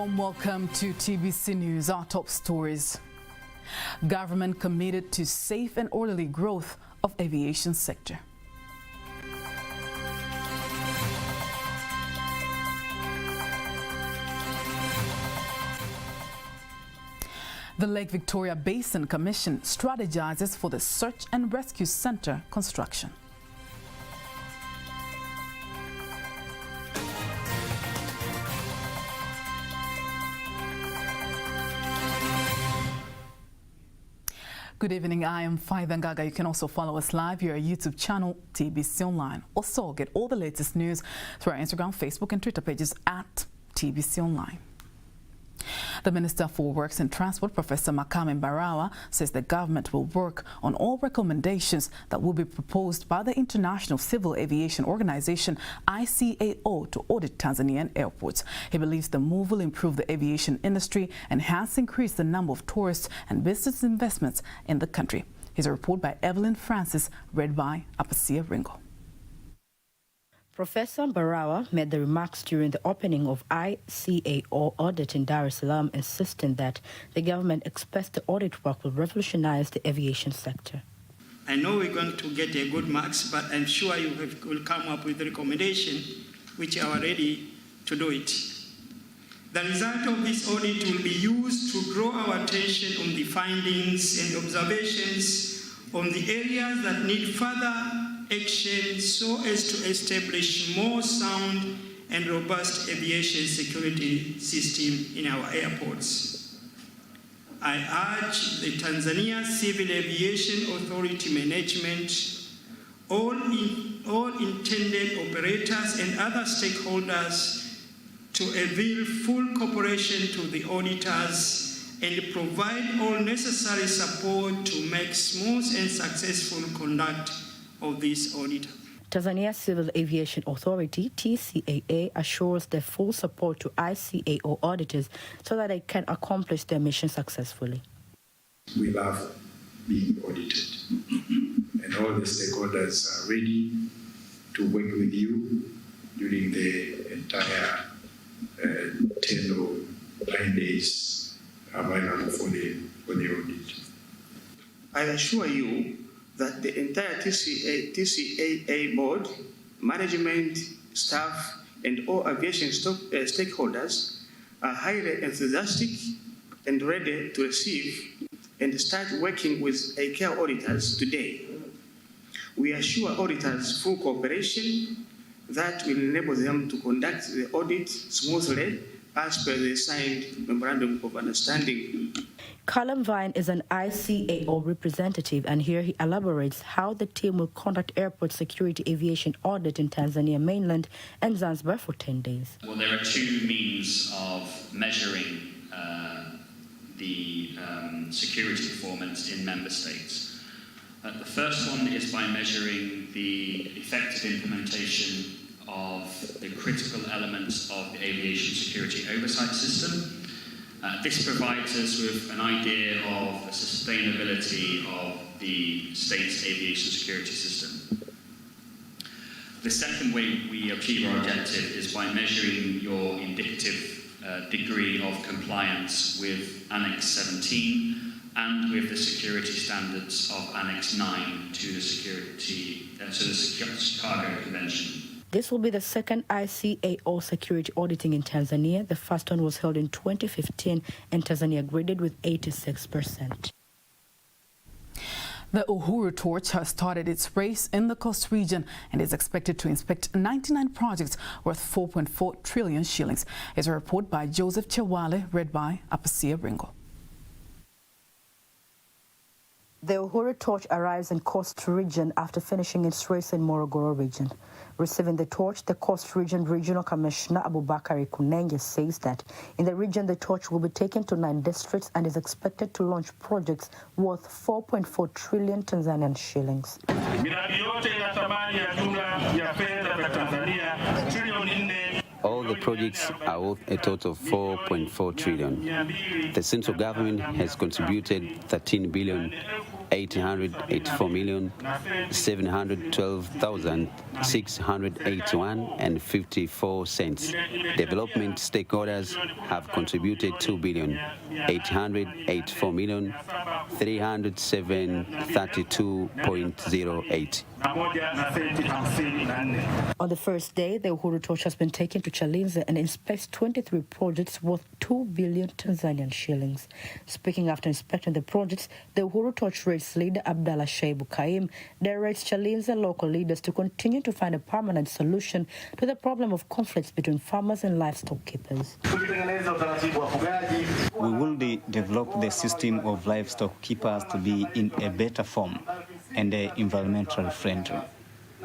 warm welcome to TBC News. Our top stories. Government committed to safe and orderly growth of aviation sector. The Lake Victoria Basin Commission strategizes for the Search and Rescue Center construction. Good evening, I am Faida Ngaga. You can also follow us live via our YouTube channel, TBC Online. Also, get all the latest news through our Instagram, Facebook and Twitter pages at TBC Online. The Minister for Works and Transport, Professor Makame Mbarawa, says the government will work on all recommendations that will be proposed by the International Civil Aviation Organization, ICAO, to audit Tanzanian airports. He believes the move will improve the aviation industry and has increased the number of tourists and business investments in the country. Here's a report by Evelyn Francis, read by Apasia Ringo. Professor Mbarawa made the remarks during the opening of ICAO Audit in Dar es Salaam, insisting that the government expects the audit work will revolutionize the aviation sector. I know we're going to get a good marks, but I'm sure you will come up with a recommendation which are ready to do it. The result of this audit will be used to draw our attention on the findings and observations on the areas that need further action so as to establish more sound and robust aviation security system in our airports. I urge the Tanzania Civil Aviation Authority management, all intended operators and other stakeholders to avail full cooperation to the auditors and provide all necessary support to make smooth and successful conduct of this audit. Tanzania Civil Aviation Authority, TCAA, assures their full support to ICAO auditors so that they can accomplish their mission successfully. We love being audited, and all the stakeholders are ready to work with you during the entire 10 or 9 days available for the audit. I assure you that the entire TCAA board, management, staff, and all aviation stakeholders are highly enthusiastic and ready to receive and start working with ACAO auditors today. We assure auditors full cooperation that will enable them to conduct the audit smoothly as per the signed memorandum of understanding. Callum Vine is an ICAO representative, and here he elaborates how the team will conduct airport security aviation audit in Tanzania mainland and Zanzibar for 10 days. Well, there are two means of measuring the security performance in member states. The first one is by measuring the effective implementation of the critical elements of the aviation security oversight system. This provides us with an idea of the sustainability of the state's aviation security system. The second way we achieve our objective is by measuring your indicative degree of compliance with Annex 17 and with the security standards of Annex 9 to the Chicago Convention. This will be the second ICAO security auditing in Tanzania. The first one was held in 2015 and Tanzania graded with 86%. The Uhuru torch has started its race in the coast region and is expected to inspect 99 projects worth 4.4 trillion shillings. Here's a report by Joseph Chewale, read by Apasia Ringo. The Uhuru torch arrives in Coast Region after finishing its race in Morogoro region. Receiving the torch, the Coast Region Regional Commissioner Abubakar Kunenge says that in the region the torch will be taken to 9 districts and is expected to launch projects worth 4.4 trillion Tanzanian shillings. All the projects are worth a total of 4.4 trillion. The central government has contributed 13 billion $884,712,681.54. Development stakeholders have contributed $2,804,307,32.08. On the first day, the Uhuru torch has been taken to Chalinze and inspects 23 projects worth 2 billion Tanzanian shillings. Speaking after inspecting the projects, the Uhuru torch race leader Abdallah Shaibu Kaim directs Chalinze local leaders to continue to find a permanent solution to the problem of conflicts between farmers and livestock keepers. We will develop the system of livestock keepers to be in a better form and environmentally friendly.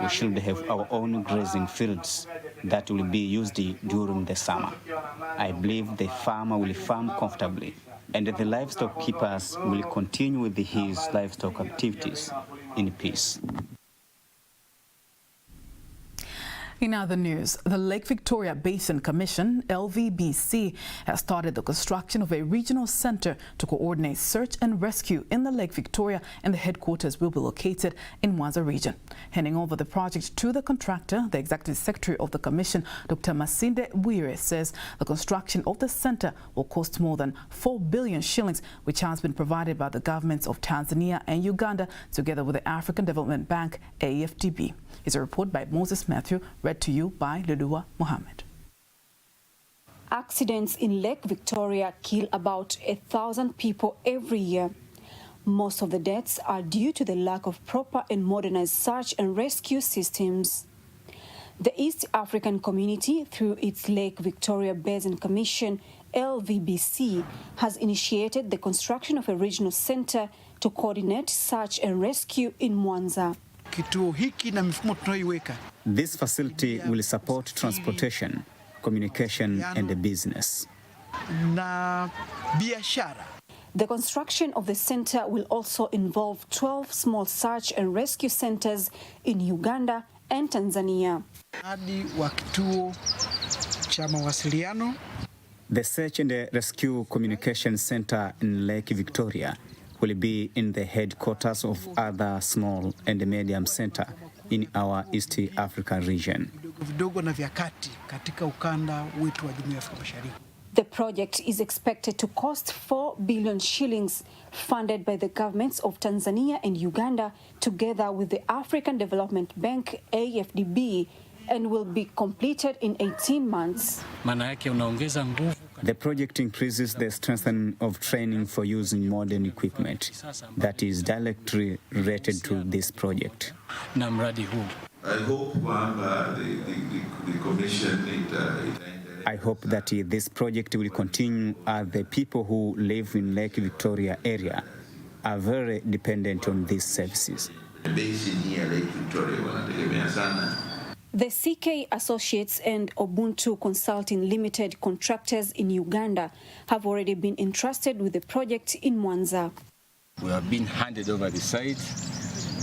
We should have our own grazing fields that will be used during the summer. I believe the farmer will farm comfortably and the livestock keepers will continue with his livestock activities in peace. In other news, the Lake Victoria Basin Commission, LVBC, has started the construction of a regional center to coordinate search and rescue in the Lake Victoria, and the headquarters will be located in Mwanza region. Handing over the project to the contractor, the Executive Secretary of the Commission, Dr. Masinde Bwire, says the construction of the center will cost more than 4 billion shillings, which has been provided by the governments of Tanzania and Uganda, together with the African Development Bank, AFDB. It's a report by Moses Matthew, read to you by Lulua Mohammed. Accidents in Lake Victoria kill about 1,000 people every year. Most of the deaths are due to the lack of proper and modernized search and rescue systems. The East African Community, through its Lake Victoria Basin Commission, LVBC, has initiated the construction of a regional center to coordinate search and rescue in Mwanza. This facility will support transportation, communication, and business. The construction of the center will also involve 12 small search and rescue centers in Uganda and Tanzania. The Search and Rescue Communication Center in Lake Victoria will be in the headquarters of other small and medium center in our East Africa region. The project is expected to cost 4 billion shillings, funded by the governments of Tanzania and Uganda, together with the African Development Bank, AFDB, and will be completed in 18 months. The project increases the strength of training for using modern equipment that is directly related to this project. I hope the commission I hope that this project will continue, as the people who live in Lake Victoria area are very dependent on these services. Basin here, Lake Victoria, wanategemea sana. The CK Associates and Ubuntu Consulting Limited contractors in Uganda have already been entrusted with the project in Mwanza. We have been handed over the site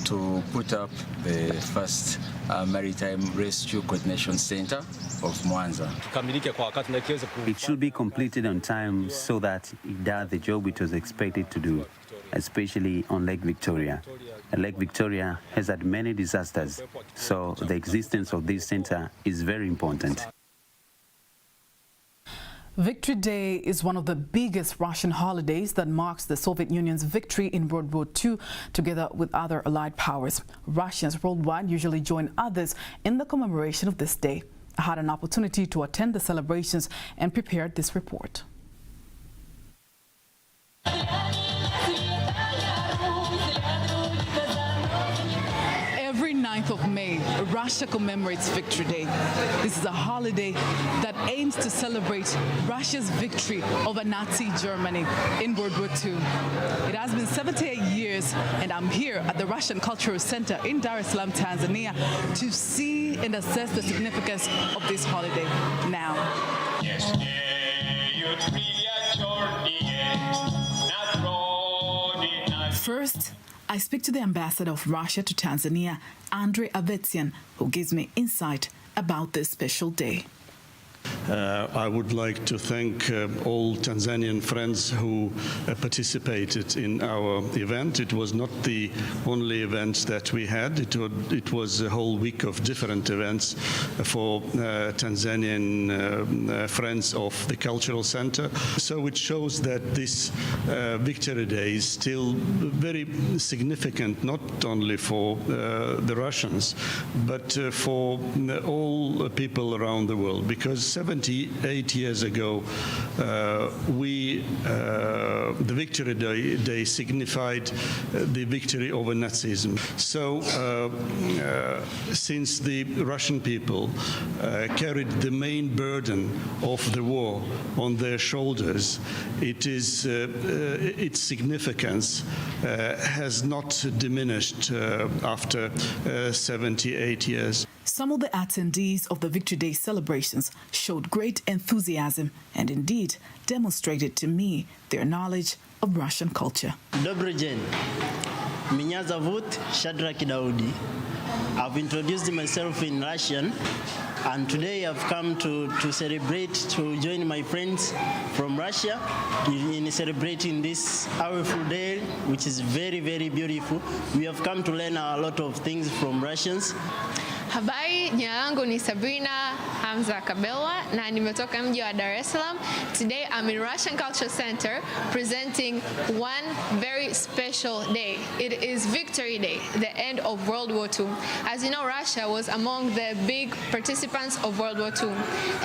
to put up the first Maritime Rescue Coordination Center of Mwanza. It should be completed on time so that it does the job it was expected to do, especially on Lake Victoria. Lake Victoria has had many disasters, so the existence of this center is very important. Victory Day is one of the biggest Russian holidays that marks the Soviet Union's victory in World War II, together with other Allied powers. Russians worldwide usually join others in the commemoration of this day. I had an opportunity to attend the celebrations and prepared this report. Every 9th of May, Russia commemorates Victory Day. This is a holiday that aims to celebrate Russia's victory over Nazi Germany in World War II. It has been 78 years, and I'm here at the Russian Cultural Center in Dar es Salaam, Tanzania, to see and assess the significance of this holiday now. First, I speak to the ambassador of Russia to Tanzania, Andrei Avetsian, who gives me insight about this special day. I would like to thank all Tanzanian friends who participated in our event. It was not the only event that we had. It was a whole week of different events for Tanzanian friends of the Cultural Center. So it shows that this Victory Day is still very significant, not only for the Russians, but for all people around the world, because 78 years ago, the Victory Day signified the victory over Nazism. So, since the Russian people carried the main burden of the war on their shoulders, its significance has not diminished after 78 years. Some of the attendees of the Victory Day celebrations showed great enthusiasm and indeed demonstrated to me their knowledge of Russian culture. Dobry dzień. Меня зовут Shadrach Daudi. I've introduced myself in Russian, and today I've come to celebrate, to join my friends from Russia in celebrating this powerful day, which is very, very beautiful. We have come to learn a lot of things from Russians. Habari, jina langu ni Sabrina Hamza Kabelwa na nimetoka mji wa Dar es Salaam. Today I'm in Russian Cultural Center presenting one very special day. It is Victory Day, the end of World War II. As you know, Russia was among the big participants of World War II.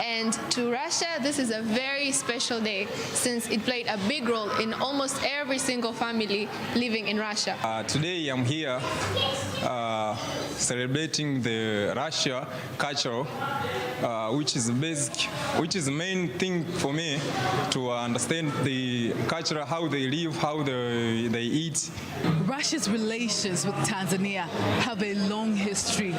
And to Russia, this is a very special day since it played a big role in almost every single family living in Russia. Today I'm here celebrating the Russia culture, which is the main thing for me to understand the culture, how they live, how they eat. Russia's relations with Tanzania have a long history,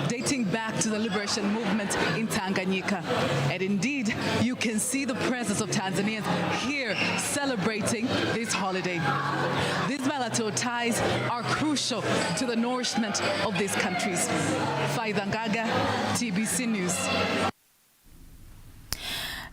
dating back to the liberation movement in Tanganyika. And indeed, you can see the presence of Tanzanians here celebrating this holiday. These bilateral ties are crucial to the nourishment of these countries. Faida Ngaga, TBC News.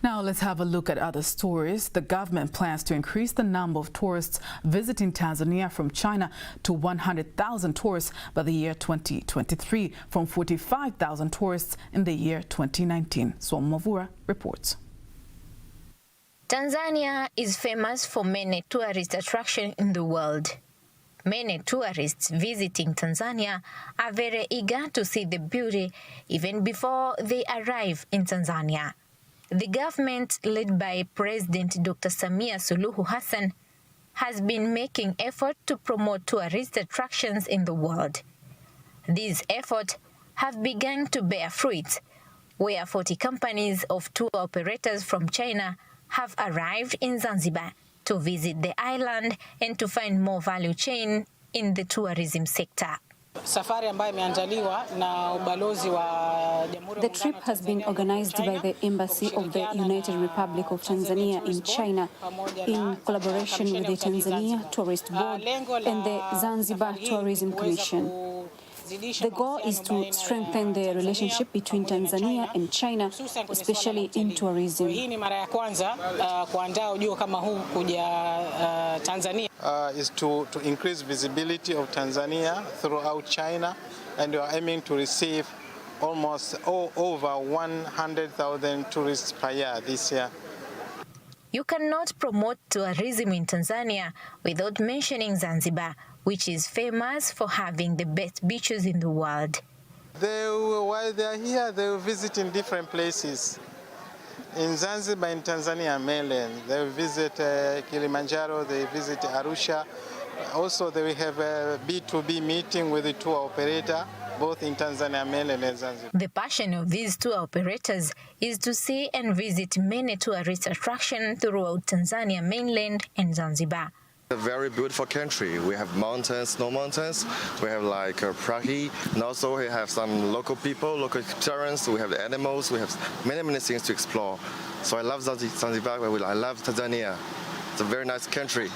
Now let's have a look at other stories. The government plans to increase the number of tourists visiting Tanzania from China to 100,000 tourists by the year 2023 from 45,000 tourists in the year 2019. Swamavura reports. Tanzania is famous for many tourist attractions in the world. Many tourists visiting Tanzania are very eager to see the beauty even before they arrive in Tanzania. The government, led by President Dr. Samia Suluhu Hassan, has been making efforts to promote tourist attractions in the world. These efforts have begun to bear fruit, where 40 companies of tour operators from China have arrived in Zanzibar to visit the island and to find more value chain in the tourism sector. The trip has been organized by the Embassy of the United Republic of Tanzania in China in collaboration with the Tanzania Tourist Board and the Zanzibar Tourism Commission. The goal is to strengthen the relationship between Tanzania and China, especially in tourism. Is to increase visibility of Tanzania throughout China, and we are aiming to receive almost over 100,000 tourists per year this year. You cannot promote tourism in Tanzania without mentioning Zanzibar, which is famous for having the best beaches in the world. While they are here, they will visit in different places. In Zanzibar, in Tanzania mainland, they will visit Kilimanjaro, they visit Arusha. Also, they will have a B2B meeting with the tour operator, both in Tanzania mainland and Zanzibar. The passion of these tour operators is to see and visit many tourist attractions throughout Tanzania mainland and Zanzibar. A very beautiful country. We have mountains, snow mountains. We have like Prahi, and also we have some local people, local parents. We have the animals. We have many things to explore. So I love Zanzibar. I love Tanzania. It's a very nice country.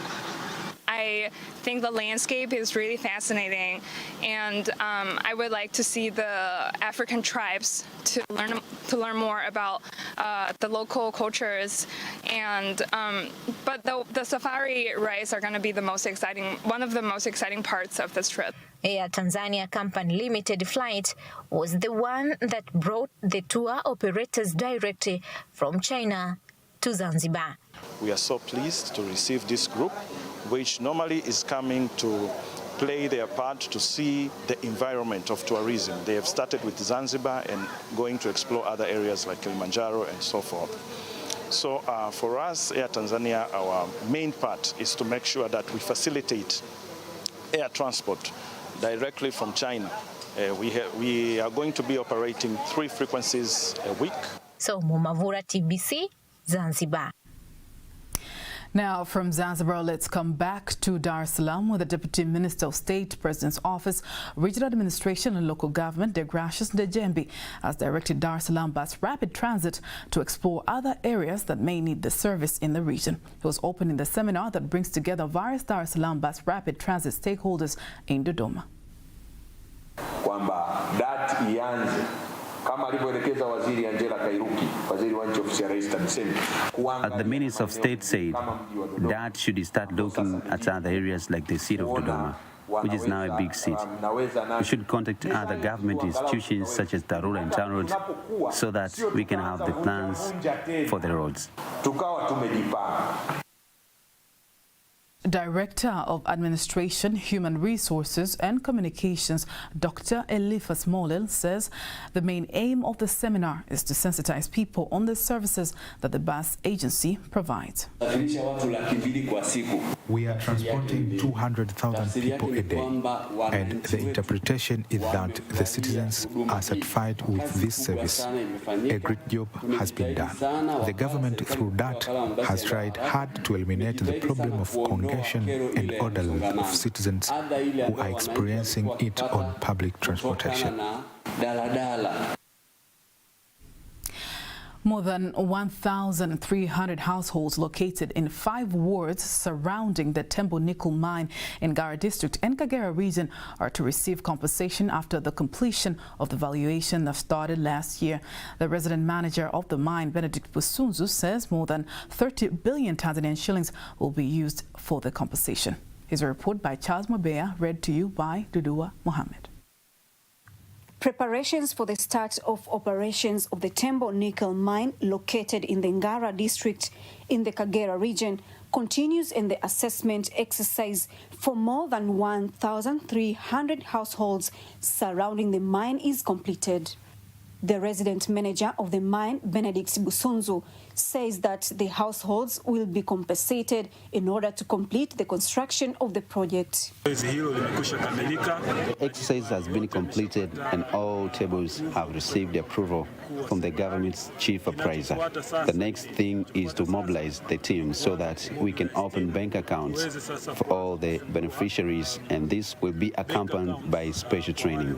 I I think the landscape is really fascinating, and I would like to see the African tribes to learn more about the local cultures. And but the safari rides are going to be one of the most exciting parts of this trip. Air Tanzania Company Limited flight was the one that brought the tour operators directly from China to Zanzibar. We are so pleased to receive this group, which normally is coming to play their part to see the environment of tourism. They have started with Zanzibar and going to explore other areas like Kilimanjaro and so forth. So for us, Air Tanzania, our main part is to make sure that we facilitate air transport directly from China. We are going to be operating 3 frequencies a week. So Mumavura, TBC, Zanzibar. Now from Zanzibar, let's come back to Dar es Salaam, where the Deputy Minister of State, President's Office, Regional Administration and Local Government, Degracius Ndejembi, has directed Dar es Salaam Bus Rapid Transit to explore other areas that may need the service in the region. He was opening the seminar that brings together various Dar es Salaam Bus Rapid Transit stakeholders in Dodoma. Kwamba that ianze kama alivyoelekeza waziri Angela Kairuki, waziri wa nchi ofisi ya rais TAMISEMI. As the Minister of State said, that should start looking at other areas like the city of Dodoma, which is now a big city. We should contact other government institutions such as Tarura and TANROADS so that we can have the plans for the roads. Director of Administration, Human Resources and Communications, Dr. Elifas Molel, says the main aim of the seminar is to sensitize people on the services that the bus agency provides. We are transporting 200,000 people a day, and the interpretation is that the citizens are satisfied with this service. A great job has been done. The government, through that, has tried hard to eliminate the problem of congestion and orderliness of citizens who are experiencing it on public transportation. More than 1,300 households located in 5 wards surrounding the Tembo Nickel mine in Ngara district and Kagera region are to receive compensation after the completion of the valuation that started last year. The resident manager of the mine, Benedict Busunzu, says more than 30 billion Tanzanian shillings will be used for the compensation. Here's a report by Charles Mabea, read to you by Dudua Mohammed. Preparations for the start of operations of the Tembo Nickel mine located in the Ngara district in the Kagera region continues, and the assessment exercise for more than 1,300 households surrounding the mine is completed. The resident manager of the mine, Benedict Busunzu, says that the households will be compensated in order to complete the construction of the project. The exercise has been completed and all tables have received approval from the government's chief appraiser. The next thing is to mobilize the team so that we can open bank accounts for all the beneficiaries, and this will be accompanied by special training.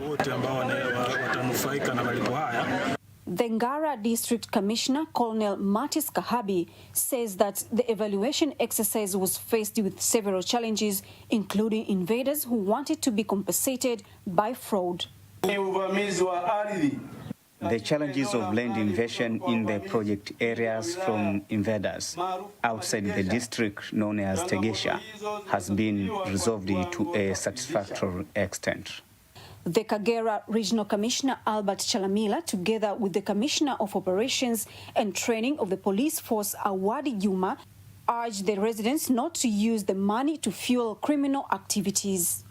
The Ngara District Commissioner, Colonel Martis Kahabi, says that the evaluation exercise was faced with several challenges, including invaders who wanted to be compensated by fraud. The challenges of land invasion in the project areas from invaders outside the district known as Tegesha has been resolved to a satisfactory extent. The Kagera Regional Commissioner Albert Chalamila, together with the Commissioner of Operations and Training of the Police Force Awadi Juma, urged the residents not to use the money to fuel criminal activities.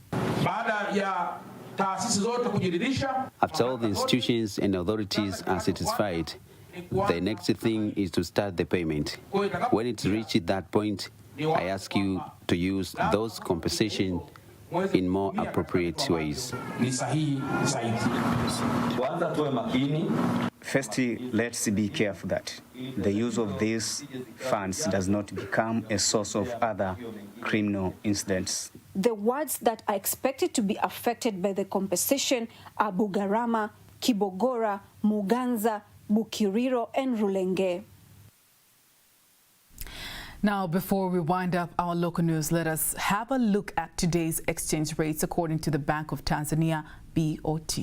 After all the institutions and authorities are satisfied, the next thing is to start the payment. When it reaches that point, I ask you to use those compensation in more appropriate ways. Firstly, let's be careful that the use of these funds does not become a source of other criminal incidents. The wards that are expected to be affected by the compensation are Bugarama, Kibogora, Muganza, Bukiriro, and Rulenge. Now, before we wind up our local news, let us have a look at today's exchange rates according to the Bank of Tanzania, BOT.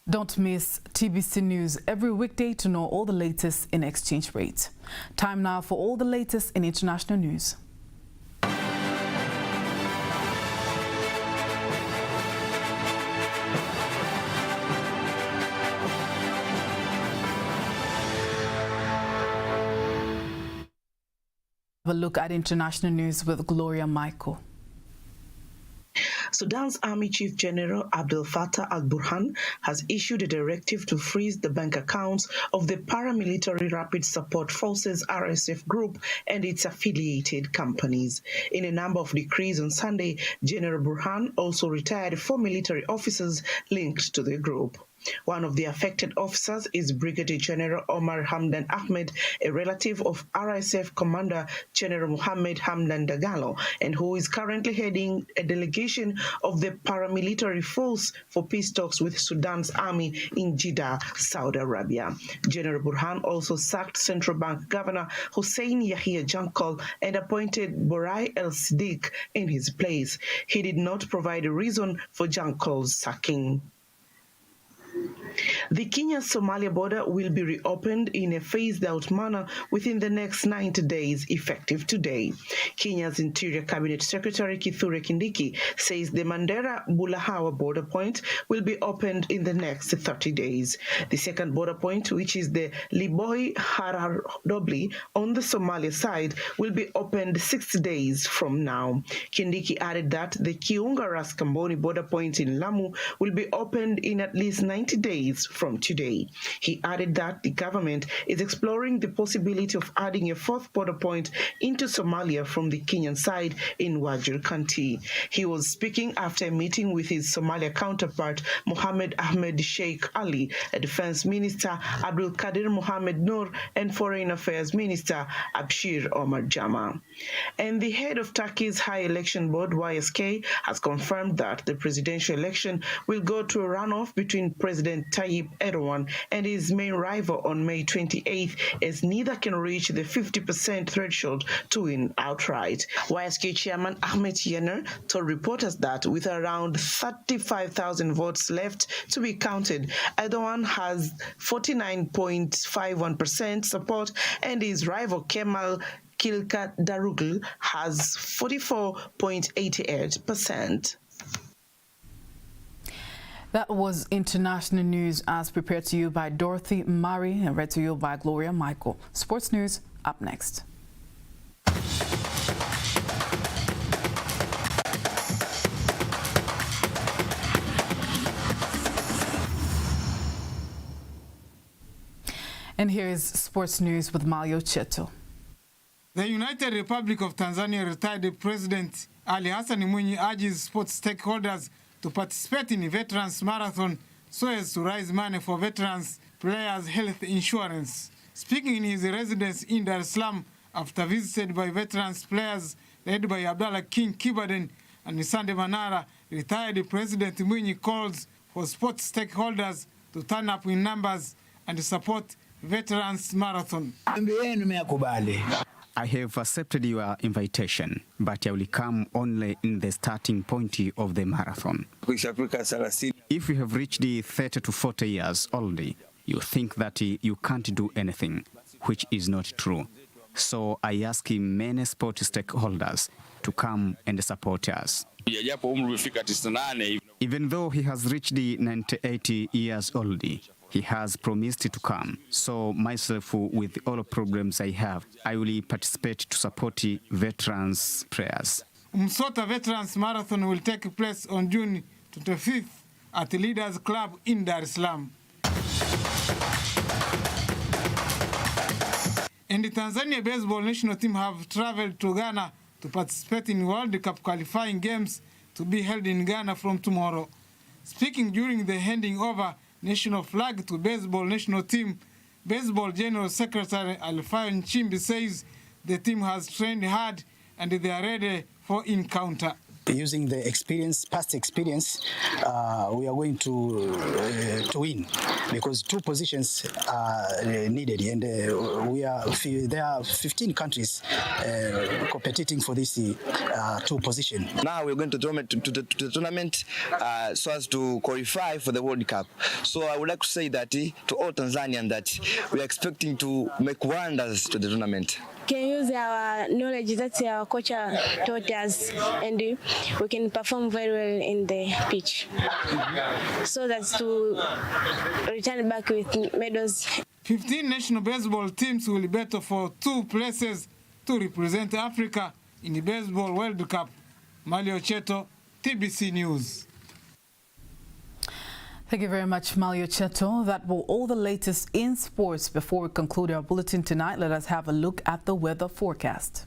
Don't miss TBC News every weekday to know all the latest in exchange rates. Time now for all the latest in international news. Have a look at international news with Gloria Michael. Sudan's Army Chief General Abdel Fattah al-Burhan has issued a directive to freeze the bank accounts of the paramilitary Rapid Support Forces RSF group and its affiliated companies. In a number of decrees on Sunday, General Burhan also retired 4 military officers linked to the group. One of the affected officers is Brigadier General Omar Hamdan Ahmed, a relative of RSF Commander General Mohammed Hamdan Dagalo, and who is currently heading a delegation of the paramilitary force for peace talks with Sudan's army in Jeddah, Saudi Arabia. General Burhan also sacked Central Bank Governor Hussein Yahya Jankol and appointed Borai El Siddiq in his place. He did not provide a reason for Jankol's sacking. The Kenya-Somalia border will be reopened in a phased-out manner within the next 90 days, effective today. Kenya's Interior Cabinet Secretary Kithure Kindiki says the Mandera-Bulahawa border point will be opened in the next 30 days. The second border point, which is the Liboi-Harar-Dobli on the Somalia side, will be opened 60 days from now. Kindiki added that the Kiunga-Raskamboni border point in Lamu will be opened in at least 90 days from today. He added that the government is exploring the possibility of adding a fourth border point into Somalia from the Kenyan side in Wajir County. He was speaking after a meeting with his Somalia counterpart, Mohammed Ahmed Sheikh Ali, a Defense Minister, Abdul Qadir Mohammed Noor, and Foreign Affairs Minister, Abshir Omar Jama. And the head of Turkey's High Election Board, YSK, has confirmed that the presidential election will go to a runoff between President Tayyip Erdogan and his main rival on May 28th, as neither can reach the 50% threshold to win outright. YSK Chairman Ahmet Yener told reporters that with around 35,000 votes left to be counted, Erdogan has 49.51% support and his rival Kemal Kılıçdaroğlu has 44.88%. That was international news as prepared to you by Dorothy Murray and read to you by Gloria Michael. Sports news up next. And here is sports news with Mario Cheto. The United Republic of Tanzania retired President Ali Hassan Mwinyi urges sports stakeholders to participate in the Veterans Marathon so as to raise money for veterans players' health insurance. Speaking in his residence in Dar es Salaam after visited by veterans players led by Abdallah King Kibaden and Nisande Manara, retired President Mwinyi calls for sports stakeholders to turn up in numbers and support Veterans Marathon. I have accepted your invitation, but I will come only in the starting point of the marathon. If you have reached 30 to 40 years old, you think that you can't do anything, which is not true. So I ask many sport stakeholders to come and support us. Even though he has reached 98 years old, he has promised to come. So myself, with all programs I have, I will participate to support veterans' prayers. Msota Veterans Marathon will take place on June 25th at the Leaders Club in Dar es Salaam. And the Tanzania baseball national team have traveled to Ghana to participate in World Cup qualifying games to be held in Ghana from tomorrow. Speaking during the handing over national flag to baseball national team, Baseball General Secretary Alfayo Nchimbi says the team has trained hard and they are ready for encounter. Using the past experience, we are going to win, because two positions are needed, and there are 15 countries competing for this two positions. Now we're going to the tournament so as to qualify for the World Cup. So I would like to say that to all Tanzanians that we are expecting to make wonders to the tournament. Can use our knowledge that our coach taught us, and we can perform very well in the pitch, so that's to return back with medals. 15 national baseball teams will battle for 2 places to represent Africa in the Baseball World Cup. Malio Cheto, TBC News. Thank you very much, Malio Cheto. That will all the latest in sports. Before we conclude our bulletin tonight, let us have a look at the weather forecast.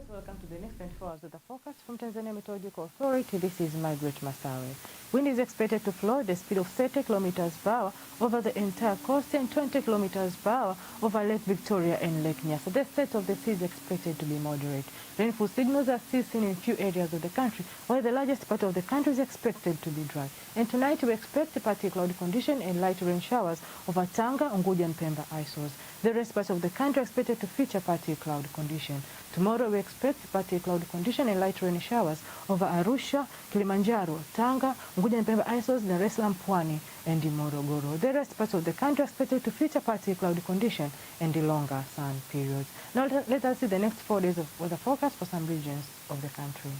Welcome to the next 24 hours of the forecast from Tanzania Meteorological Authority. This is Margaret Masawe. Wind is expected to flow at the speed of 30 kilometers per hour over the entire coast and 20 kilometers per hour over Lake Victoria and Lake Nyasa. The state of the sea is expected to be moderate. Rainfall signals are still seen in few areas of the country, while the largest part of the country is expected to be dry. And tonight we expect a partly cloudy condition and light rain showers over Tanga, Unguja and Pemba islands. The rest parts of the country are expected to feature partly cloudy condition. Tomorrow we expect partly cloudy condition and light rain showers over Arusha, Kilimanjaro, Tanga, Unguja and Pemba islands, Dar es Salaam, Pwani and Morogoro. The rest parts of the country are expected to feature partly cloudy condition and the longer sun periods. Now let us see the next 4 days of weather forecast for some regions of the country.